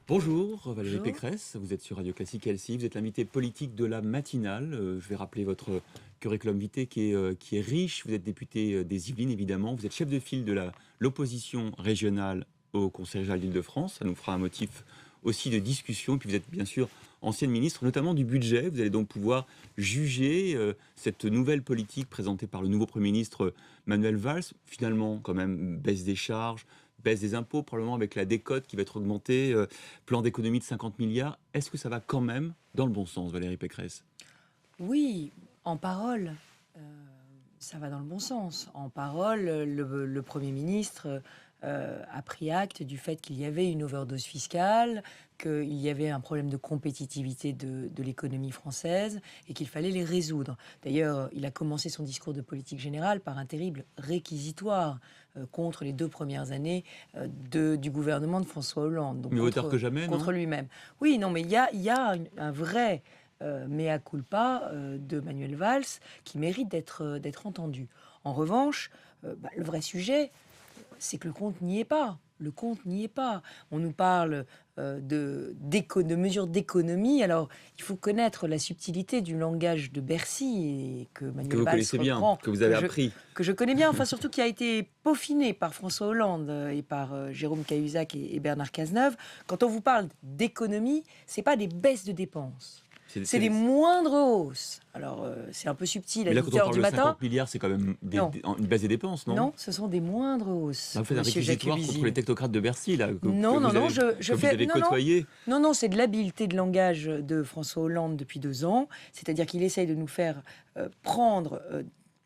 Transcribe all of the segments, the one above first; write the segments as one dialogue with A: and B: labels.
A: Bonjour Valérie
B: Bonjour.
A: Pécresse, vous êtes sur Radio Classique LCI, vous êtes l'invité politique de la matinale. Je vais rappeler votre curriculum vitae qui est riche. Vous êtes député des Yvelines évidemment, vous êtes chef de file de l'opposition régionale au Conseil régional d'Île-de-France. Ça nous fera un motif aussi de discussion. Et puis vous êtes bien sûr ancienne ministre, notamment du budget. Vous allez donc pouvoir juger cette nouvelle politique présentée par le nouveau Premier ministre Manuel Valls. Finalement, quand même, baisse des charges, baisse des impôts, probablement avec la décote qui va être augmentée, plan d'économie de 50 milliards. Est-ce que ça va quand même dans le bon sens, Valérie Pécresse?
B: Oui, en parole, euh, ça va dans le bon sens. En parole, le Premier ministre a pris acte du fait qu'il y avait une overdose fiscale, qu'il y avait un problème de compétitivité de l'économie française et qu'il fallait les résoudre. D'ailleurs, il a commencé son discours de politique générale par un terrible réquisitoire contre les 2 premières années du gouvernement de François Hollande, donc
A: Mieux vaut tard que jamais, non?
B: contre lui-même. Oui, non, mais il y a un vrai mea culpa de Manuel Valls qui mérite d'être entendu. En revanche, le vrai sujet, c'est que le compte n'y est pas. Le compte n'y est pas. On nous parle de mesures d'économie. Alors, il faut connaître la subtilité du langage de Bercy et que
A: Que
B: Manuel
A: vous
B: Valls
A: connaissez bien,
B: reprend,
A: que vous avez appris.
B: que je connais bien, enfin surtout qui a été peaufiné par François Hollande et par Jérôme Cahuzac et Bernard Cazeneuve. Quand on vous parle d'économie, c'est pas des baisses de dépenses. C'est des moindres hausses. Alors, c'est un peu subtil à
A: Mais là, quand
B: 8
A: on
B: heures
A: parle
B: du
A: de
B: matin.
A: 50 milliards, c'est quand même
B: Non,
A: une baisse des dépenses, non?
B: non, ce sont des moindres hausses,
A: Là, vous faites un
B: monsieur
A: réquisitoire
B: Jacobisi.
A: contre les technocrates de Bercy, là,
B: Non, non, non, je
A: que vous
B: fais...
A: avez
B: Non, non,
A: côtoyé.
B: non, non, c'est de l'habileté de langage de François Hollande depuis 2 ans. C'est-à-dire qu'il essaye de nous faire prendre...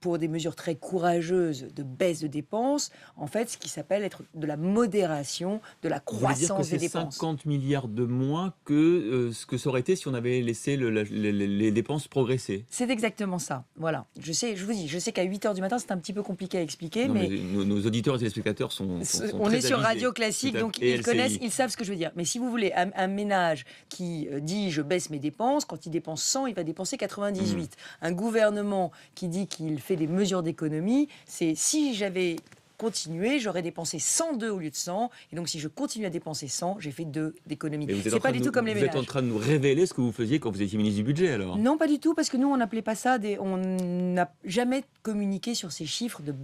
B: pour des mesures très courageuses de baisse de dépenses, en fait, ce qui s'appelle être de la modération, de la
A: Vous voulez dire que
B: croissance des
A: c'est
B: dépenses.
A: 50 milliards de moins que ce que ça aurait été si on avait laissé les dépenses progresser?
B: C'est exactement ça. Voilà. Je sais, je vous dis, je sais qu'à 8 heures du matin, c'est un petit peu compliqué à expliquer,
A: Non,
B: mais
A: mais nos auditeurs et téléspectateurs sont
B: on
A: très
B: est sur
A: avisés.
B: Radio Classique,
A: Tout à
B: donc
A: fait. Et
B: ils connaissent,
A: LCI.
B: ils savent ce que je veux dire. Mais si vous voulez, un ménage qui dit je baisse mes dépenses, quand il dépense 100, il va dépenser 98. Un gouvernement qui dit qu'il fait des mesures d'économie, c'est si j'avais continué, j'aurais dépensé 102 au lieu de 100. Et donc si je continue à dépenser 100, j'ai fait 2 d'économie.
A: Mais
B: C'est pas du tout comme les
A: vous êtes en
B: ménages.
A: train de nous révéler ce que vous faisiez quand vous étiez ministre du budget, alors?
B: Non, pas du tout, parce que nous, on n'appelait pas ça on n'a jamais communiqué sur ces chiffres de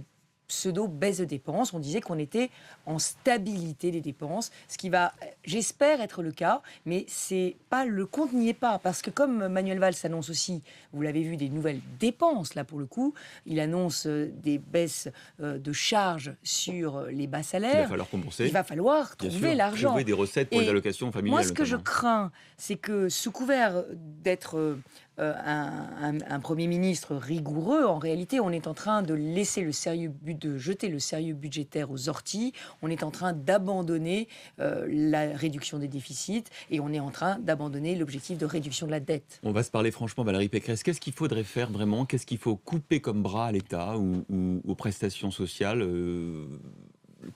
B: pseudo-baisse de dépenses. On disait qu'on était en stabilité des dépenses, ce qui va, j'espère, être le cas, mais c'est pas, le compte n'y est pas, parce que comme Manuel Valls annonce aussi, vous l'avez vu, des nouvelles dépenses, là pour le coup, il annonce des baisses de charges sur les bas
A: Il va
B: salaires.
A: falloir compenser.
B: Il va falloir
A: Bien
B: trouver
A: sûr,
B: l'argent.
A: trouver des recettes pour les
B: Et
A: allocations familiales.
B: moi, ce que je
A: notamment.
B: crains, c'est que sous couvert d'être un Premier ministre rigoureux, en réalité, on est en train de de jeter le sérieux budgétaire aux orties. On est en train d'abandonner la réduction des déficits et on est en train d'abandonner l'objectif de réduction de la dette.
A: On va se parler franchement, Valérie Pécresse. Qu'est-ce qu'il faudrait faire vraiment? Qu'est-ce qu'il faut couper comme bras à l'État ou aux prestations sociales?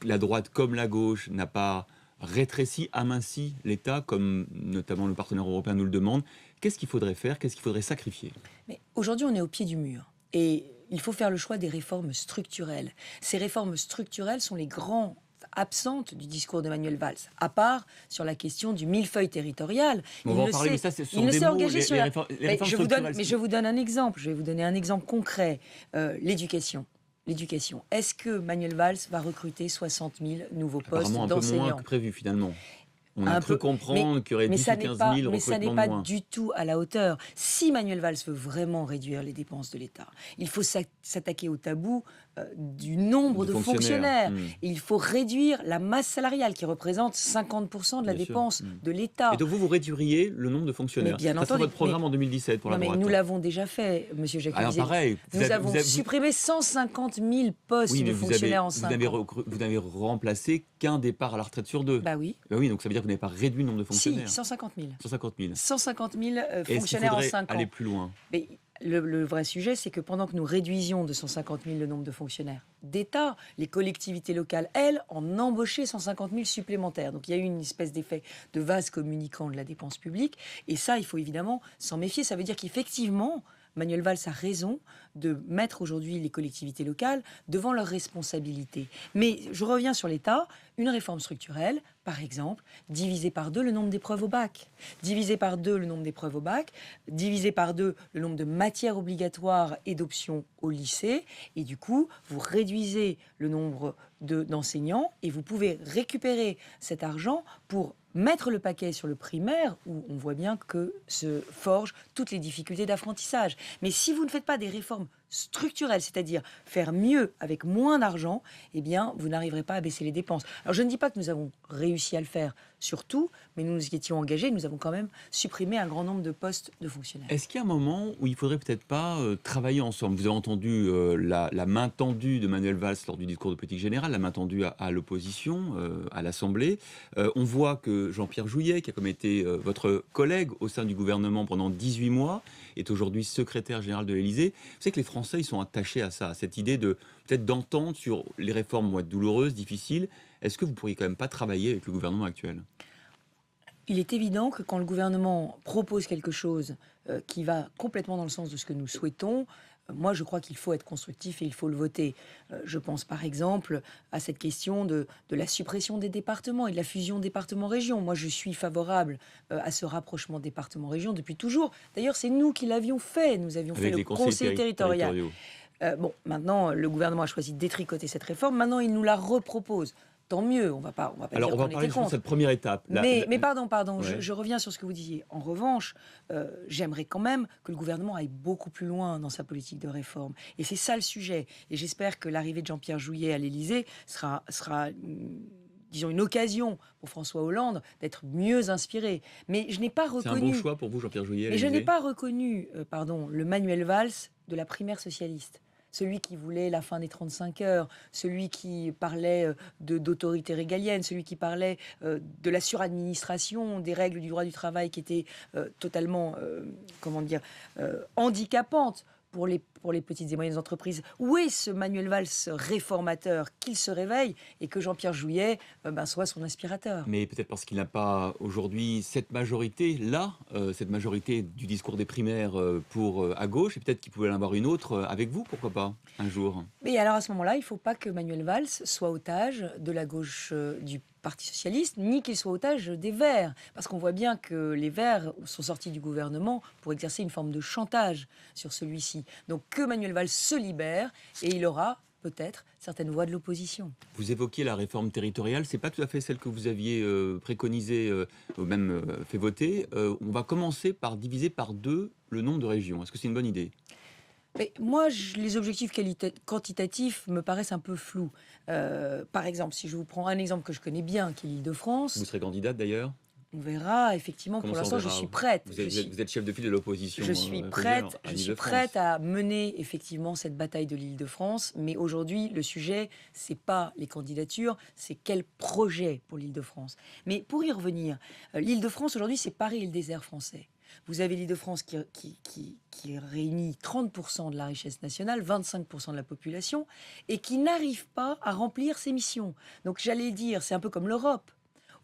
A: La droite comme la gauche n'a pas rétréci, aminci l'État, comme notamment le partenaire européen nous le demande. Qu'est-ce qu'il faudrait faire? Qu'est-ce qu'il faudrait sacrifier?
B: Mais aujourd'hui, on est au pied du mur. Et il faut faire le choix des réformes structurelles. Ces réformes structurelles sont les grands absentes du discours d'Emmanuel Valls, à part sur la question du millefeuille territorial.
A: On va en parler, mais ça, ce sont des mots.
B: Engagé sur
A: Les
B: la...
A: réformes
B: Mais je vous donne un exemple. Je vais vous donner un exemple concret. L'éducation. L'éducation. Est-ce que Manuel Valls va recruter 60 000 nouveaux postes
A: apparemment un peu moins
B: d'enseignants?
A: que prévu, finalement. On a
B: Un
A: cru
B: peu,
A: comprendre qu'il y aurait 10
B: ça
A: ou
B: n'est
A: 15
B: pas,
A: 000
B: mais ça n'est
A: recrutements de
B: pas
A: moins.
B: du tout à la hauteur. Si Manuel Valls veut vraiment réduire les dépenses de l'État, il faut s'attaquer au tabou du nombre de fonctionnaires. Et il faut réduire la masse salariale qui représente 50% de la
A: Bien sûr.
B: dépense de l'État.
A: Et donc vous réduiriez le nombre de fonctionnaires.
B: Mais bien
A: Ça, c'est
B: entendu.
A: votre programme en 2017 pour la
B: Non, mais
A: droite.
B: nous l'avons déjà fait, Monsieur Jacobisi.
A: Alors pareil,
B: Nous avons supprimé 150 000 postes de fonctionnaires en 5 ans.
A: vous n'avez remplacé qu'un départ à la retraite sur 2.
B: Bah oui.
A: Bah oui, donc ça veut dire que vous n'avez pas réduit le nombre de fonctionnaires.
B: Si, 150 000.
A: 150 000.
B: 150 000
A: Est-ce qu'il
B: fonctionnaires en
A: faudrait
B: 5 ans.
A: aller plus loin?
B: Mais le vrai sujet, c'est que pendant que nous réduisions de 150 000 le nombre de fonctionnaires d'État, les collectivités locales, elles, en embauchaient 150 000 supplémentaires. Donc il y a eu une espèce d'effet de vase communicant de la dépense publique. Et ça, il faut évidemment s'en méfier. Ça veut dire qu'effectivement, Manuel Valls a raison de mettre aujourd'hui les collectivités locales devant leurs responsabilités. Mais je reviens sur l'État, une réforme structurelle, par exemple, diviser par 2 le nombre d'épreuves au bac, diviser par 2 le nombre d'épreuves au bac, diviser par 2 le nombre de matières obligatoires et d'options au lycée, et du coup, vous réduisez le nombre d'enseignants et vous pouvez récupérer cet argent pour mettre le paquet sur le primaire, où on voit bien que se forgent toutes les difficultés d'apprentissage. Mais si vous ne faites pas des réformes structurelles, c'est-à-dire faire mieux avec moins d'argent, eh bien, vous n'arriverez pas à baisser les dépenses. Alors, je ne dis pas que nous avons réussi à le faire sur tout, mais nous nous y étions engagés, nous avons quand même supprimé un grand nombre de postes de fonctionnaires.
A: Est-ce qu'il y a un moment où il faudrait peut-être pas travailler ensemble? Vous avez entendu la main tendue de Manuel Valls lors du discours de politique générale, la main tendue à l'opposition, à l'Assemblée. On voit que Jean-Pierre Jouyet, qui a comme été votre collègue au sein du gouvernement pendant 18 mois, est aujourd'hui secrétaire général de l'Élysée. Vous savez que les Français, ils sont attachés à ça, à cette idée de peut-être d'entente sur les réformes vont être douloureuses, difficiles. Est-ce que vous pourriez quand même pas travailler avec le gouvernement actuel?
B: Il est évident que quand le gouvernement propose quelque chose qui va complètement dans le sens de ce que nous souhaitons, moi je crois qu'il faut être constructif et il faut le voter. Je pense par exemple à cette question de la suppression des départements et de la fusion département-région. Moi je suis favorable à ce rapprochement département-région depuis toujours. D'ailleurs c'est nous qui l'avions fait, nous avions fait
A: Avec
B: le
A: les
B: conseil territorial.
A: territoriaux.
B: Bon, maintenant le gouvernement a choisi de détricoter cette réforme, maintenant il nous la repropose. Tant mieux, on va pas
A: Alors,
B: dire
A: on va
B: qu'on
A: parler
B: était
A: de
B: contre.
A: cette première étape.
B: Mais pardon,
A: Ouais.
B: je reviens sur ce que vous disiez. En revanche, j'aimerais quand même que le gouvernement aille beaucoup plus loin dans sa politique de réforme. Et c'est ça le sujet. Et j'espère que l'arrivée de Jean-Pierre Jouyet à l'Élysée sera disons, une occasion pour François Hollande d'être mieux inspiré. Mais je n'ai pas
A: C'est un bon
B: reconnu,
A: choix pour vous, Jean-Pierre Jouyet, à
B: mais je n'ai
A: l'Élysée?
B: pas reconnu, le Manuel Valls de la primaire socialiste. Celui qui voulait la fin des 35 heures, celui qui parlait d'autorité régalienne, celui qui parlait de la suradministration, des règles du droit du travail qui étaient totalement, handicapantes pour les petites et moyennes entreprises. Où est ce Manuel Valls réformateur? Qu'il se réveille et que Jean-Pierre Jouyet soit son aspirateur.
A: Mais peut-être parce qu'il n'a pas aujourd'hui cette majorité-là, cette majorité du discours des primaires à gauche, et peut-être qu'il pouvait en avoir une autre avec vous, pourquoi pas, un jour.
B: Mais alors à ce moment-là, il ne faut pas que Manuel Valls soit otage de la gauche du Parti socialiste, ni qu'il soit otage des Verts. Parce qu'on voit bien que les Verts sont sortis du gouvernement pour exercer une forme de chantage sur celui-ci. Donc que Manuel Valls se libère et il aura peut-être certaines voix de l'opposition.
A: Vous évoquiez la réforme territoriale, c'est pas tout à fait celle que vous aviez préconisée, ou même fait voter. On va commencer par diviser par 2 le nombre de régions. Est-ce que c'est une bonne idée?
B: Mais moi, les objectifs quantitatifs me paraissent un peu flous. Par exemple, si je vous prends un exemple que je connais bien, qui est l'Île-de-France,
A: Vous serez candidate d'ailleurs?
B: on verra, effectivement,
A: Comment
B: pour
A: ça, on
B: l'instant, je
A: verra?
B: suis prête.
A: Vous êtes chef de file de l'opposition.
B: Je suis prête, je suis prête à mener effectivement cette bataille de l'Île-de-France. Mais aujourd'hui, le sujet, c'est pas les candidatures, c'est quel projet pour l'Île-de-France. Mais pour y revenir, l'Île-de-France aujourd'hui, c'est Paris et le désert français. Vous avez l'Île-de-France qui réunit 30% de la richesse nationale, 25% de la population, et qui n'arrive pas à remplir ses missions. Donc j'allais dire, c'est un peu comme l'Europe.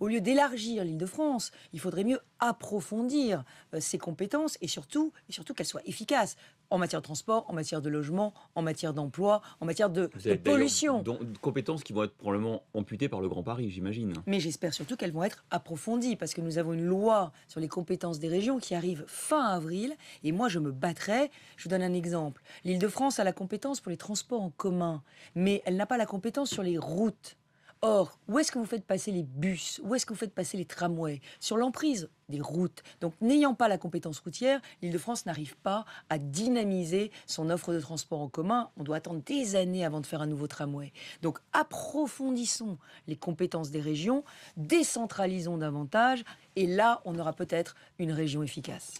B: Au lieu d'élargir l'Île-de-France, il faudrait mieux approfondir ses compétences et surtout qu'elles soient efficaces en matière de transport, en matière de logement, en matière d'emploi, en matière de pollution.
A: Compétences qui vont être probablement amputées par le Grand Paris, j'imagine.
B: Mais j'espère surtout qu'elles vont être approfondies parce que nous avons une loi sur les compétences des régions qui arrive fin avril et moi je me battrai. Je vous donne un exemple. L'Île-de-France a la compétence pour les transports en commun, mais elle n'a pas la compétence sur les routes. Or, où est-ce que vous faites passer les bus? Où est-ce que vous faites passer les tramways? Sur l'emprise des routes. Donc, n'ayant pas la compétence routière, l'Île-de-France n'arrive pas à dynamiser son offre de transport en commun. On doit attendre des années avant de faire un nouveau tramway. Donc, approfondissons les compétences des régions, décentralisons davantage, et là, on aura peut-être une région efficace.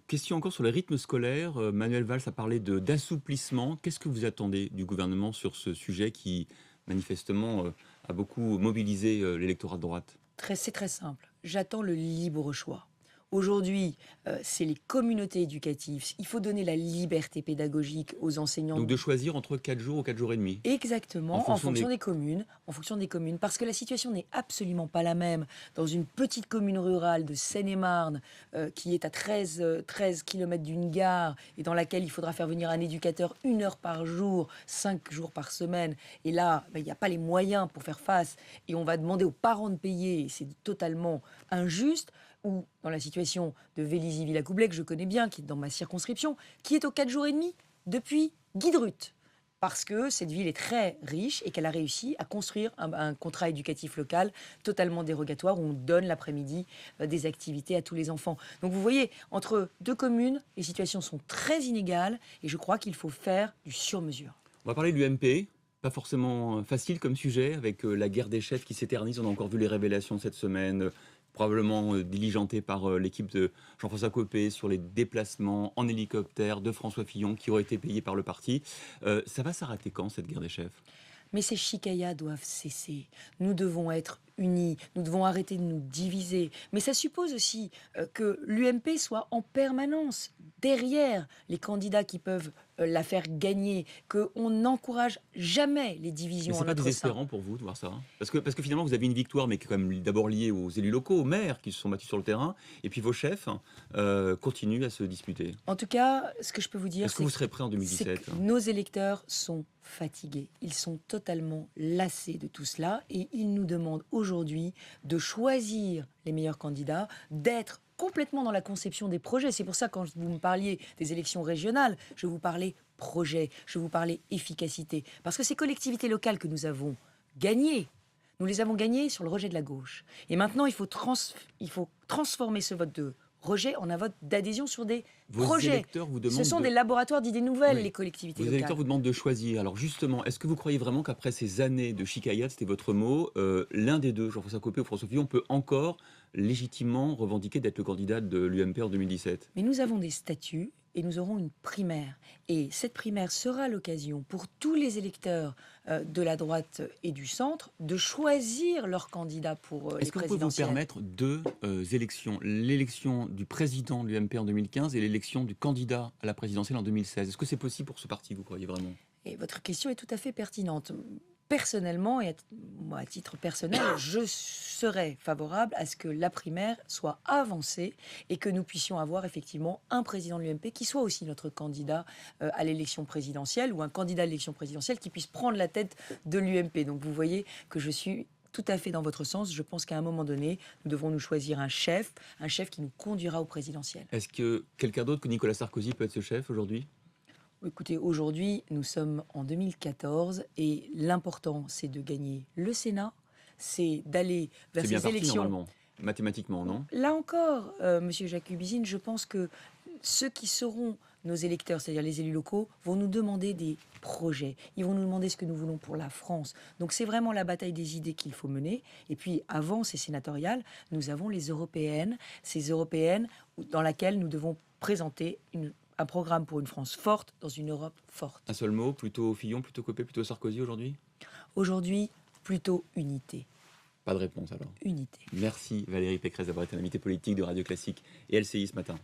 A: Question encore sur les rythmes scolaires. Manuel Valls a parlé d'assouplissement. Qu'est-ce que vous attendez du gouvernement sur ce sujet qui, manifestement, a beaucoup mobilisé l'électorat de droite?
B: C'est très simple. J'attends le libre choix. Aujourd'hui, c'est les communautés éducatives. Il faut donner la liberté pédagogique aux enseignants.
A: Donc de choisir entre 4 jours ou 4 jours et demi.
B: Exactement,
A: En
B: en
A: fonction
B: fonction
A: des...
B: des communes, parce que la situation n'est absolument pas la même dans une petite commune rurale de Seine-et-Marne qui est à 13 km d'une gare et dans laquelle il faudra faire venir un éducateur 1 heure par jour, 5 jours par semaine. Et là, il n'y a pas les moyens pour faire face et on va demander aux parents de payer. C'est totalement injuste. Ou dans la situation de Vélizy-Villacoublay, que je connais bien, qui est dans ma circonscription, qui est aux 4 jours et demi depuis Guidrut. Parce que cette ville est très riche et qu'elle a réussi à construire un contrat éducatif local totalement dérogatoire où on donne l'après-midi des activités à tous les enfants. Donc vous voyez, entre deux communes, les situations sont très inégales et je crois qu'il faut faire du sur-mesure.
A: On va parler de l'UMP. Pas forcément facile comme sujet, avec la guerre des chefs qui s'éternise. On a encore vu les révélations cette semaine, probablement diligentées par l'équipe de Jean-François Copé sur les déplacements en hélicoptère de François Fillon qui auraient été payés par le parti. Ça va s'arrêter quand, cette guerre des chefs ?
B: Mais ces chicayas doivent cesser. Nous devons être unis, nous devons arrêter de nous diviser. Mais ça suppose aussi que l'UMP soit en permanence derrière les candidats qui peuvent la faire gagner, qu'on n'encourage jamais les divisions
A: Mais c'est
B: en
A: pas
B: notre sein.
A: désespérant pour vous de voir ça, hein, parce que finalement vous avez une victoire, mais qui est quand même d'abord liée aux élus locaux, aux maires qui se sont battus sur le terrain, et puis vos chefs continuent à se disputer.
B: En tout cas, ce que je peux vous dire,
A: Est-ce que vous serez prêt en
B: c'est
A: 2017
B: que nos électeurs sont fatigués. Ils sont totalement lassés de tout cela et ils nous demandent aujourd'hui de choisir les meilleurs candidats, d'être complètement dans la conception des projets. C'est pour ça, quand vous me parliez des élections régionales, je vous parlais projet, je vous parlais efficacité. Parce que ces collectivités locales que nous avons gagnées, nous les avons gagnées sur le rejet de la gauche. Et maintenant, il faut transformer ce vote de rejet en un vote d'adhésion sur des
A: Vos
B: projets.
A: électeurs vous demandent
B: Ce sont des laboratoires d'idées nouvelles,
A: Oui.
B: les collectivités
A: Vos
B: locales.
A: électeurs vous demandent de choisir. Alors justement, est-ce que vous croyez vraiment qu'après ces années de chicayat, c'était votre mot, l'un des deux, Jean-François Copé ou François Fillon, peut encore légitimement revendiquer d'être le candidat de l'UMP en 2017 ?
B: Mais nous avons des statuts et nous aurons une primaire. Et cette primaire sera l'occasion pour tous les électeurs de la droite et du centre de choisir leur candidat pour les
A: Est-ce que vous pouvez vous
B: présidentielles.
A: permettre deux élections, l'élection du président de l'UMP en 2015 et l'élection du candidat à la présidentielle en 2016 ? Est-ce que c'est possible pour ce parti, vous croyez vraiment ?
B: Et votre question est tout à fait pertinente. Personnellement, et moi à titre personnel, je serais favorable à ce que la primaire soit avancée et que nous puissions avoir effectivement un président de l'UMP qui soit aussi notre candidat à l'élection présidentielle ou un candidat à l'élection présidentielle qui puisse prendre la tête de l'UMP. Donc vous voyez que je suis tout à fait dans votre sens. Je pense qu'à un moment donné, nous devons nous choisir un chef qui nous conduira au présidentiel.
A: Est-ce que quelqu'un d'autre que Nicolas Sarkozy peut être ce chef aujourd'hui ?
B: Écoutez, aujourd'hui, nous sommes en 2014 et l'important, c'est de gagner le Sénat, c'est d'aller vers
A: C'est bien
B: ces
A: parti
B: élections.
A: normalement, mathématiquement, non ?
B: Là encore, Monsieur Jacobizine, je pense que ceux qui seront nos électeurs, c'est-à-dire les élus locaux, vont nous demander des projets. Ils vont nous demander ce que nous voulons pour la France. Donc c'est vraiment la bataille des idées qu'il faut mener. Et puis avant ces sénatoriales, nous avons les européennes, ces européennes dans lesquelles nous devons présenter un programme pour une France forte dans une Europe forte.
A: Un seul mot, plutôt Fillon, plutôt Copé, plutôt Sarkozy aujourd'hui ?
B: Aujourd'hui, plutôt unité.
A: Pas de réponse alors.
B: Unité.
A: Merci Valérie Pécresse d'avoir été l'invitée politique de Radio Classique et LCI ce matin.